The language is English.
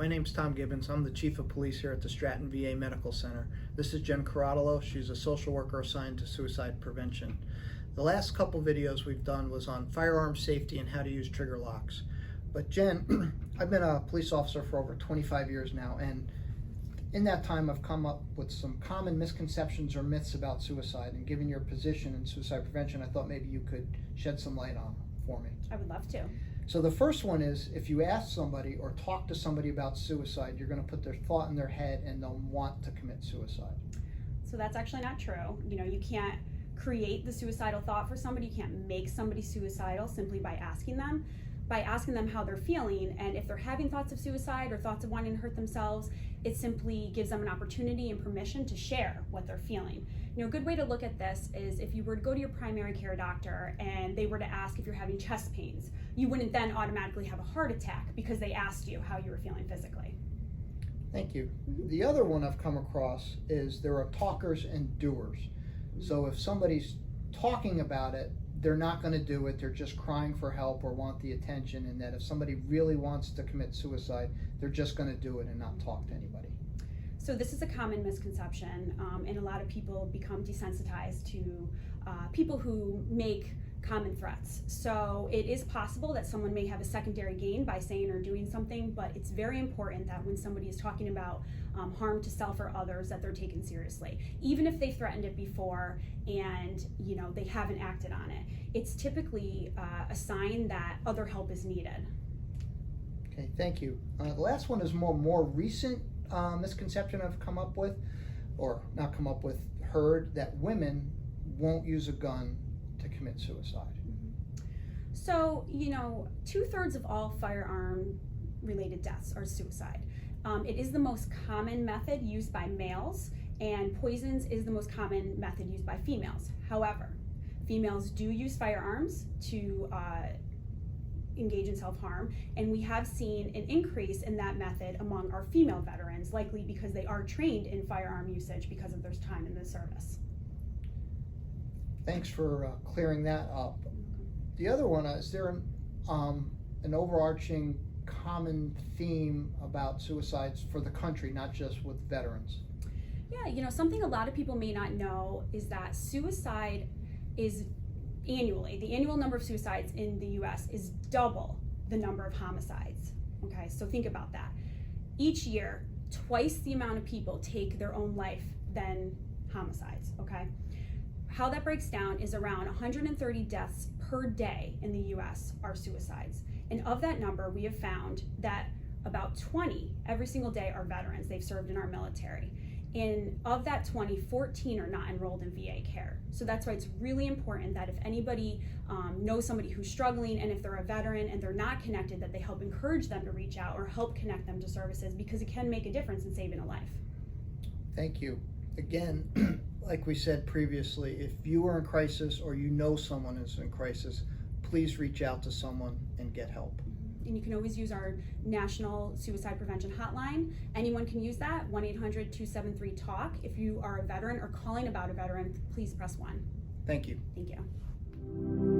My name's Tom Gibbons. I'm the Chief of Police here at the Stratton VA Medical Center. This is Jenn. She's a social worker assigned to suicide prevention. The last couple videos we've done was on firearm safety and how to use trigger locks. But Jenn, I've been a police officer for over 25 years now, and in that time I've come up with some common misconceptions or myths about suicide, and given your position in suicide prevention, I thought maybe you could shed some light on them for me. I would love to. So the first one is, if you ask somebody or talk to somebody about suicide, you're going to put their thought in their head and they'll want to commit suicide. So that's actually not true. You can't create the suicidal thought for somebody. You can't make somebody suicidal simply by asking them. By asking them how they're feeling, and if they're having thoughts of suicide or thoughts of wanting to hurt themselves, it simply gives them an opportunity and permission to share what they're feeling. A good way to look at this is if you were to go to your primary care doctor and they were to ask if you're having chest pains, you wouldn't then automatically have a heart attack because they asked you how you were feeling physically. Thank you. The other one I've come across is there are talkers and doers. So if somebody's talking about it, they're not going to do it, they're just crying for help or want the attention, and that if somebody really wants to commit suicide, they're just going to do it and not talk to anybody. So this is a common misconception, and a lot of people become desensitized to people who make common threats. So it is possible that someone may have a secondary gain by saying or doing something, but it's very important that when somebody is talking about harm to self or others, that they're taken seriously. Even if they threatened it before and they haven't acted on it, it's typically a sign that other help is needed. Okay, thank you. The last one is more recent misconception I've come up with, or not come up with, heard, that women won't use a gun to commit suicide. So, 2/3 of all firearm related deaths are suicide. It is the most common method used by males, and poisons is the most common method used by females. However, females do use firearms to engage in self-harm, and we have seen an increase in that method among our female veterans, likely because they are trained in firearm usage because of their time in the service. Thanks for clearing that up. The other one, is there an overarching common theme about suicides for the country, not just with veterans? Yeah, something a lot of people may not know is that suicide is annually, the annual number of suicides in the US is double the number of homicides. Okay, so think about that. Each year, twice the amount of people take their own life than homicides, okay? How that breaks down is around 130 deaths per day in the US are suicides. And of that number, we have found that about 20 every single day are veterans. They've served in our military. And of that 20, 14 are not enrolled in VA care. So that's why it's really important that if anybody knows somebody who's struggling, and if they're a veteran and they're not connected, that they help encourage them to reach out or help connect them to services, because it can make a difference in saving a life. Thank you. Again, like we said previously, if you are in crisis or you know someone is in crisis, please reach out to someone and get help. And you can always use our National Suicide Prevention Hotline. Anyone can use that, 1-800-273-TALK. If you are a veteran or calling about a veteran, please press 1. Thank you. Thank you.